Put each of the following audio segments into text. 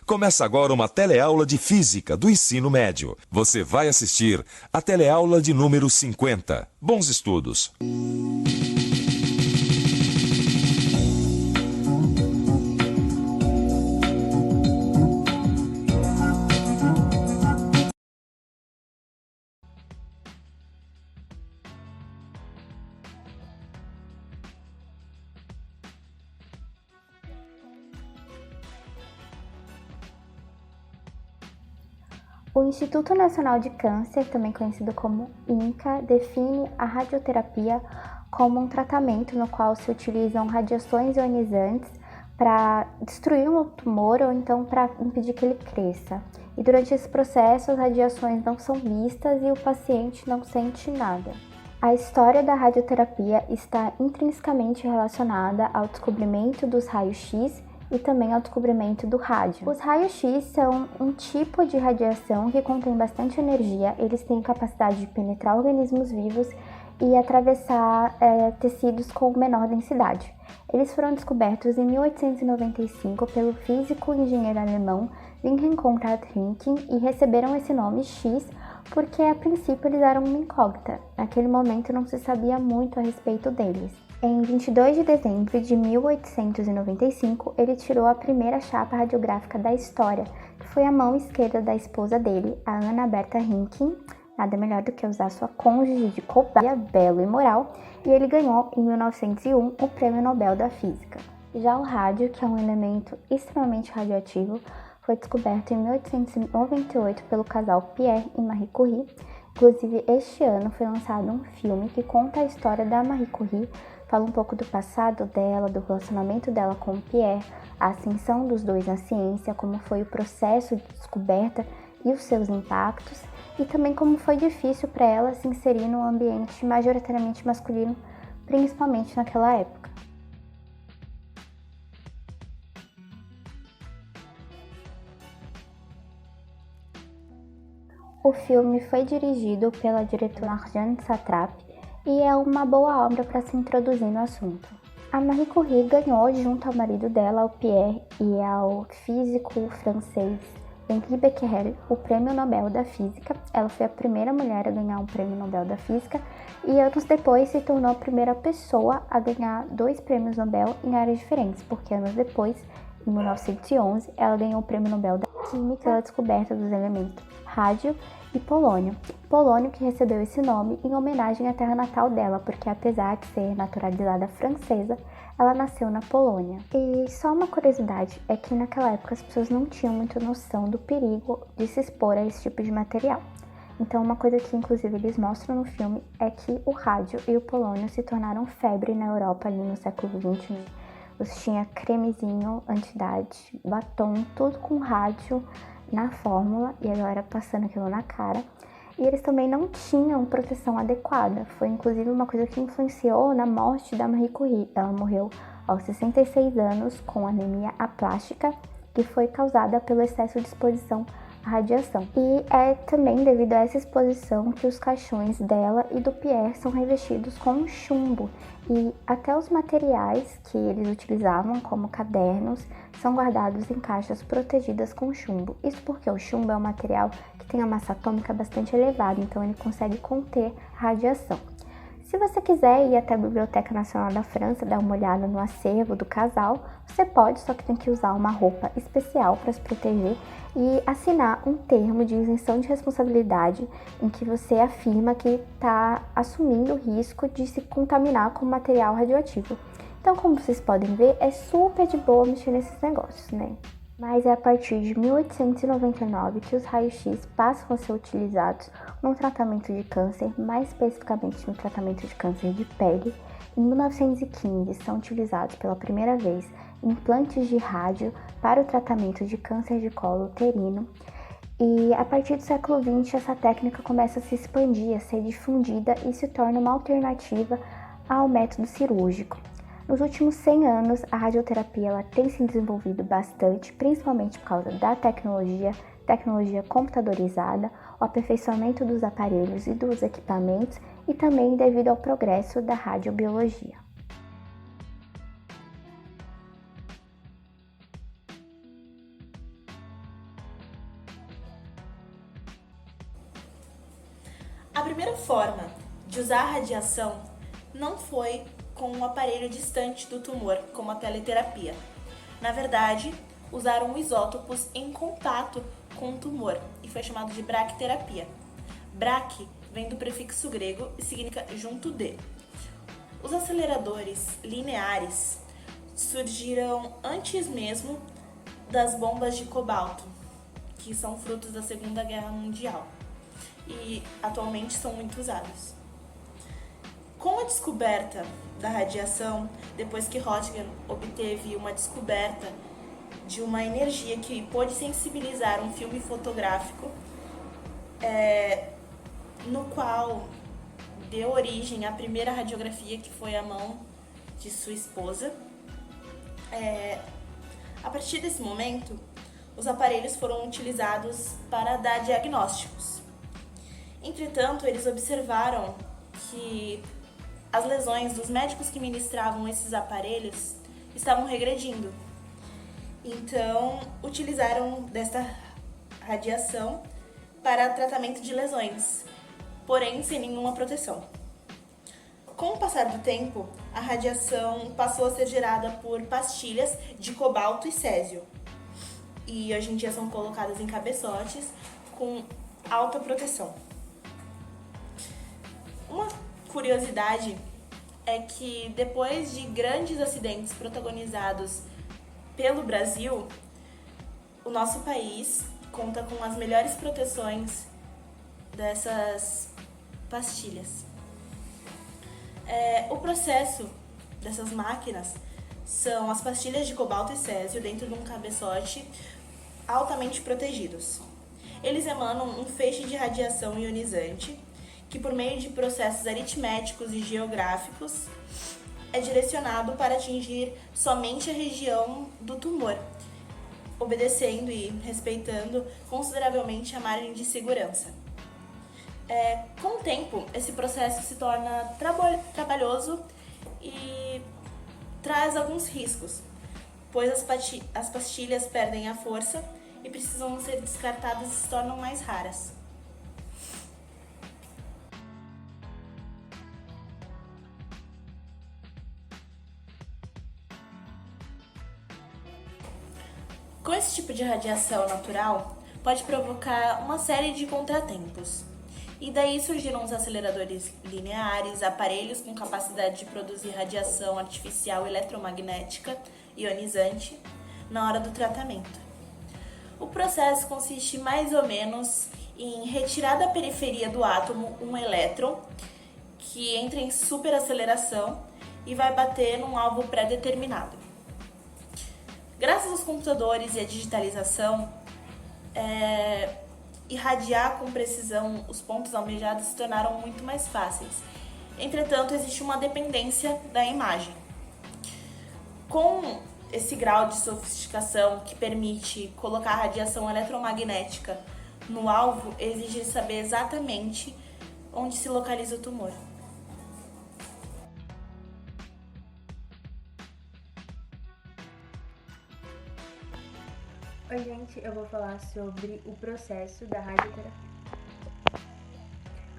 Começa agora uma teleaula de Física do ensino médio. Você vai assistir a teleaula de número 50. Bons estudos! O Instituto Nacional de Câncer, também conhecido como INCA, define a radioterapia como um tratamento no qual se utilizam radiações ionizantes para destruir um tumor ou então para impedir que ele cresça. E durante esse processo, as radiações não são vistas e o paciente não sente nada. A história da radioterapia está intrinsecamente relacionada ao descobrimento dos raios-X e também ao descobrimento do rádio. Os raios-X são um tipo de radiação que contém bastante energia, eles têm capacidade de penetrar organismos vivos e atravessar tecidos com menor densidade. Eles foram descobertos em 1895 pelo físico e engenheiro alemão Wilhelm Conrad Röntgen e receberam esse nome X porque a princípio eles eram uma incógnita. Naquele momento não se sabia muito a respeito deles. Em 22 de dezembro de 1895, ele tirou a primeira chapa radiográfica da história, que foi a mão esquerda da esposa dele, a Ana Bertha Röntgen, nada melhor do que usar sua cônjuge de cobaia, belo e moral, e ele ganhou, em 1901, o Prêmio Nobel da Física. Já o rádio, que é um elemento extremamente radioativo, foi descoberto em 1898 pelo casal Pierre e Marie Curie. Inclusive, este ano foi lançado um filme que conta a história da Marie Curie, fala um pouco do passado dela, do relacionamento dela com o Pierre, a ascensão dos dois na ciência, como foi o processo de descoberta e os seus impactos, e também como foi difícil para ela se inserir num ambiente majoritariamente masculino, principalmente naquela época. O filme foi dirigido pela diretora Marjane Satrapi e é uma boa obra para se introduzir no assunto. A Marie Curie ganhou, junto ao marido dela, o Pierre, e ao físico francês Henri Becquerel, o Prêmio Nobel da Física. Ela foi a primeira mulher a ganhar um Prêmio Nobel da Física e anos depois se tornou a primeira pessoa a ganhar 2 prêmios Nobel em áreas diferentes, porque anos depois, em 1911, ela ganhou o Prêmio Nobel da Química pela descoberta dos elementos rádio e polônio. Polônio que recebeu esse nome em homenagem à terra natal dela, porque apesar de ser naturalizada francesa, ela nasceu na Polônia. E só uma curiosidade é que naquela época as pessoas não tinham muita noção do perigo de se expor a esse tipo de material. Então uma coisa que inclusive eles mostram no filme é que o rádio e o polônio se tornaram febre na Europa ali no século XX. Você tinha cremezinho, anti-idade, batom, tudo com rádio na fórmula e agora passando aquilo na cara. E eles também não tinham proteção adequada. Foi inclusive uma coisa que influenciou na morte da Marie Curie. Ela morreu aos 66 anos com anemia aplástica, que foi causada pelo excesso de exposição à radiação. E é também devido a essa exposição que os caixões dela e do Pierre são revestidos com chumbo. E até os materiais que eles utilizavam, como cadernos, são guardados em caixas protegidas com chumbo. Isso porque o chumbo é um material que tem a massa atômica bastante elevada, então ele consegue conter radiação. Se você quiser ir até a Biblioteca Nacional da França, dar uma olhada no acervo do casal, você pode, só que tem que usar uma roupa especial para se proteger e assinar um termo de isenção de responsabilidade em que você afirma que está assumindo o risco de se contaminar com material radioativo. Então, como vocês podem ver, é super de boa mexer nesses negócios, né? Mas é a partir de 1899 que os raios-X passam a ser utilizados no tratamento de câncer, mais especificamente no tratamento de câncer de pele. Em 1915 são utilizados pela primeira vez implantes de rádio para o tratamento de câncer de colo uterino. E a partir do século XX essa técnica começa a se expandir, a ser difundida e se torna uma alternativa ao método cirúrgico. Nos últimos 100 anos, a radioterapia ela tem se desenvolvido bastante, principalmente por causa da tecnologia computadorizada, o aperfeiçoamento dos aparelhos e dos equipamentos e também devido ao progresso da radiobiologia. primeira forma de usar a radiação não foi com um aparelho distante do tumor, como a teleterapia. Na verdade, usaram isótopos em contato com o tumor e foi chamado de braquiterapia. Braque vem do prefixo grego e significa junto de. Os aceleradores lineares surgiram antes mesmo das bombas de cobalto, que são frutos da Segunda Guerra Mundial e atualmente são muito usados. Com a descoberta da radiação, depois que Röntgen obteve uma descoberta de uma energia que pôde sensibilizar um filme fotográfico, no qual deu origem à primeira radiografia, que foi a mão de sua esposa. A partir desse momento, os aparelhos foram utilizados para dar diagnósticos. Entretanto, eles observaram que as lesões dos médicos que ministravam esses aparelhos estavam regredindo. Então, utilizaram desta radiação para tratamento de lesões, porém sem nenhuma proteção. Com o passar do tempo, a radiação passou a ser gerada por pastilhas de cobalto e césio. E hoje em dia são colocadas em cabeçotes com alta proteção. Uma curiosidade é que depois de grandes acidentes protagonizados pelo Brasil, o nosso país conta com as melhores proteções dessas pastilhas. O processo dessas máquinas são as pastilhas de cobalto e césio dentro de um cabeçote altamente protegidos. Eles emanam um feixe de radiação ionizante que, por meio de processos aritméticos e geográficos, é direcionado para atingir somente a região do tumor, obedecendo e respeitando consideravelmente a margem de segurança. Com o tempo, esse processo se torna trabalhoso e traz alguns riscos, pois as pastilhas perdem a força e precisam ser descartadas e se tornam mais raras. Com esse tipo de radiação natural, pode provocar uma série de contratempos. E daí surgiram os aceleradores lineares, aparelhos com capacidade de produzir radiação artificial eletromagnética ionizante na hora do tratamento. O processo consiste mais ou menos em retirar da periferia do átomo um elétron que entra em superaceleração e vai bater num alvo pré-determinado. Graças aos computadores e à digitalização, irradiar com precisão os pontos almejados se tornaram muito mais fáceis. Entretanto, existe uma dependência da imagem. Com esse grau de sofisticação que permite colocar a radiação eletromagnética no alvo, exige saber exatamente onde se localiza o tumor. Oi, gente, eu vou falar sobre o processo da radioterapia.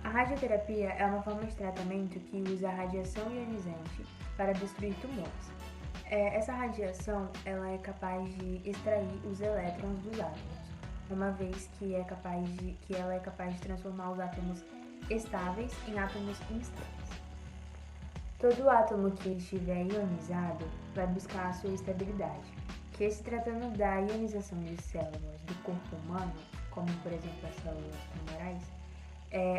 A radioterapia é uma forma de tratamento que usa a radiação ionizante para destruir tumores. Essa radiação ela é capaz de extrair os elétrons dos átomos, uma vez que ela é capaz de transformar os átomos estáveis em átomos instáveis. Todo átomo que estiver ionizado vai buscar a sua estabilidade, que se tratando da ionização de células do corpo humano, como por exemplo as células tumorais,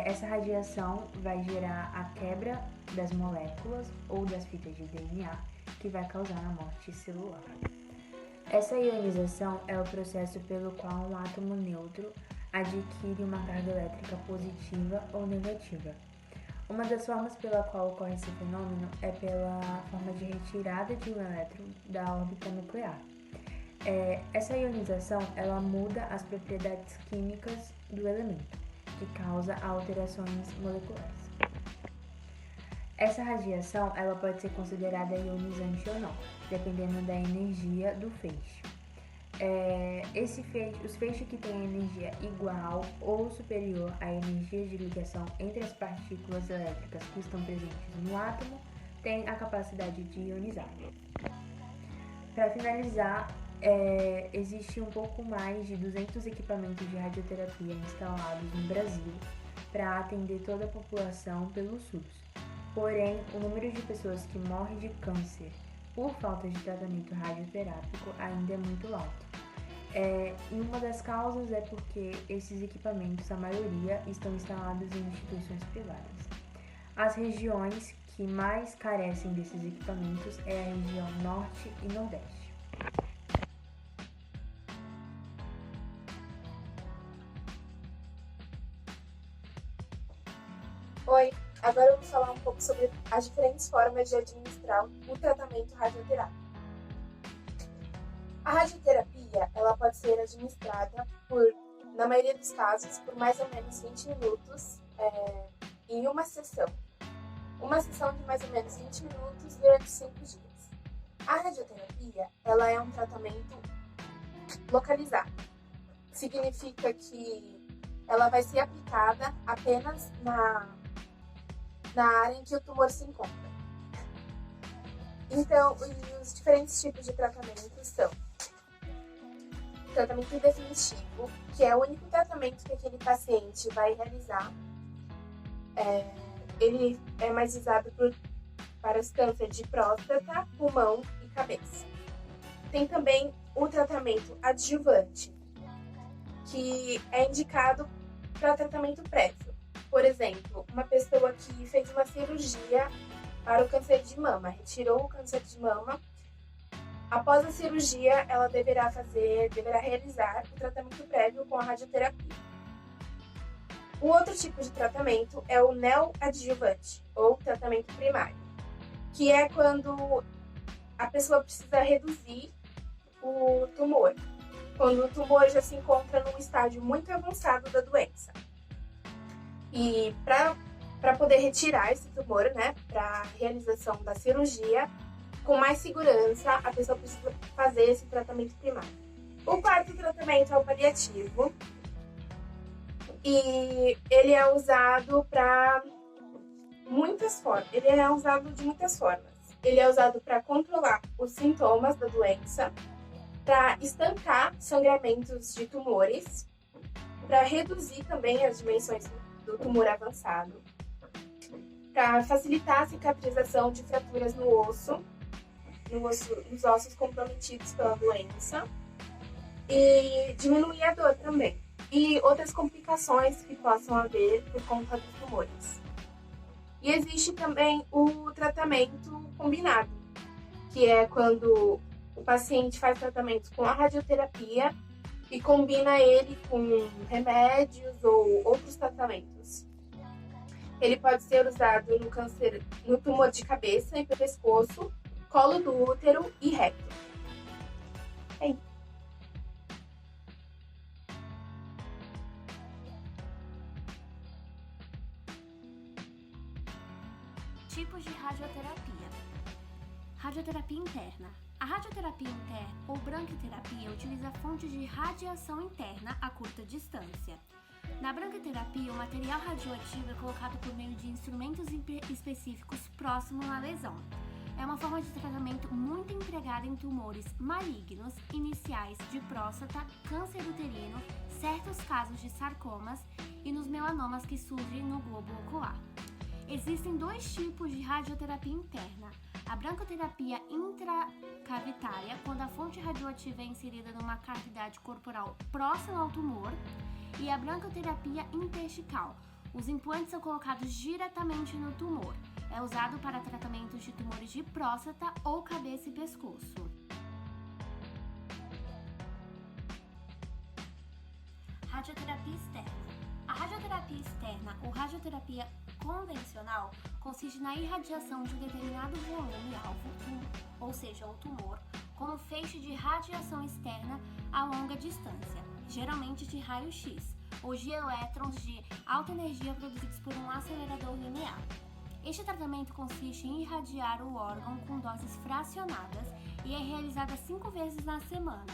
essa radiação vai gerar a quebra das moléculas ou das fitas de DNA, que vai causar a morte celular. Essa ionização é o processo pelo qual um átomo neutro adquire uma carga elétrica positiva ou negativa. Uma das formas pela qual ocorre esse fenômeno é pela forma de retirada de um elétron da órbita nuclear. Essa ionização ela muda as propriedades químicas do elemento, que causa alterações moleculares. Essa radiação ela pode ser considerada ionizante ou não, dependendo da energia do feixe. Os feixes que têm energia igual ou superior à energia de ligação entre as partículas elétricas que estão presentes no átomo têm a capacidade de ionizar. Para finalizar, existe um pouco mais de 200 equipamentos de radioterapia instalados no Brasil para atender toda a população pelo SUS. Porém, o número de pessoas que morrem de câncer por falta de tratamento radioterápico ainda é muito alto. E uma das causas é porque esses equipamentos, a maioria, estão instalados em instituições privadas. As regiões que mais carecem desses equipamentos é a região Norte e Nordeste. Oi, agora vamos falar um pouco sobre as diferentes formas de administrar o tratamento radioterápico. A radioterapia, ela pode ser administrada na maioria dos casos, por mais ou menos 20 minutos em uma sessão. Uma sessão de mais ou menos 20 minutos durante 5 dias. A radioterapia, ela é um tratamento localizado. Significa que ela vai ser aplicada apenas na área em que o tumor se encontra. Então, os diferentes tipos de tratamento são tratamento definitivo, que é o único tratamento que aquele paciente vai realizar. Ele é mais usado para os cânceres de próstata, pulmão e cabeça. Tem também o tratamento adjuvante, que é indicado para tratamento prévio. Por exemplo, uma pessoa que fez uma cirurgia para o câncer de mama, retirou o câncer de mama. Após a cirurgia, ela deverá realizar o tratamento prévio com a radioterapia. O outro tipo de tratamento é o neoadjuvante, ou tratamento primário, que é quando a pessoa precisa reduzir o tumor, quando o tumor já se encontra num estágio muito avançado da doença. E para poder retirar esse tumor, para a realização da cirurgia, com mais segurança, a pessoa precisa fazer esse tratamento primário. O quarto tratamento é o paliativo, e ele é usado muitas formas. Ele é usado de muitas formas. Ele é usado para controlar os sintomas da doença, para estancar sangramentos de tumores, para reduzir também as dimensões do tumor avançado, para facilitar a cicatrização de fraturas nos ossos comprometidos pela doença, e diminuir a dor também, e outras complicações que possam haver por conta dos tumores. E existe também o tratamento combinado, que é quando o paciente faz tratamento com a radioterapia e combina ele com remédios ou outros tratamentos. Ele pode ser usado no tumor de cabeça e pescoço, colo do útero e reto. É isso. Tipos de radioterapia. Radioterapia interna. A radioterapia interna ou branquiterapia utiliza fontes de radiação interna a curta distância. Na branquiterapia, o material radioativo é colocado por meio de instrumentos específicos próximos à lesão. É uma forma de tratamento muito empregada em tumores malignos, iniciais de próstata, câncer uterino, certos casos de sarcomas e nos melanomas que surgem no globo ocular. Existem dois tipos de radioterapia interna. A brancoterapia intracavitária, quando a fonte radioativa é inserida numa cavidade corporal próxima ao tumor, e a brancoterapia intersticial. Os implantes são colocados diretamente no tumor. É usado para tratamentos de tumores de próstata ou cabeça e pescoço. Radioterapia externa. A radioterapia externa ou radioterapia convencional consiste na irradiação de um determinado volume-alvo, ou seja, o tumor, como feixe de radiação externa a longa distância, geralmente de raio-x, ou de elétrons de alta energia produzidos por um acelerador linear. Este tratamento consiste em irradiar o órgão com doses fracionadas e é realizada 5 vezes na semana,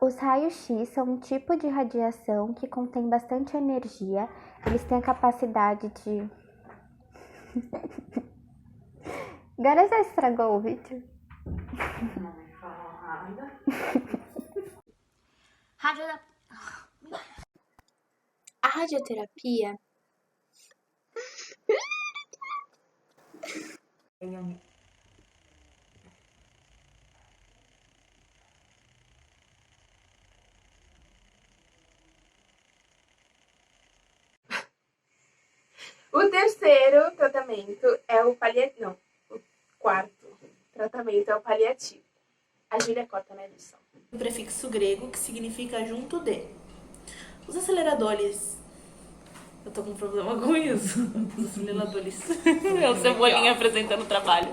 Os raios-x são um tipo de radiação que contém bastante energia. Eles têm a capacidade de... Agora já estragou o vídeo. Não me fala nada. A radioterapia O terceiro tratamento é o paliativo. Não, o quarto tratamento é o paliativo. A Júlia corta na edição. O prefixo grego que significa junto de. Os aceleradores. Eu tô com um problema com isso. Os aceleradores. É o Cebolinha apresentando o trabalho.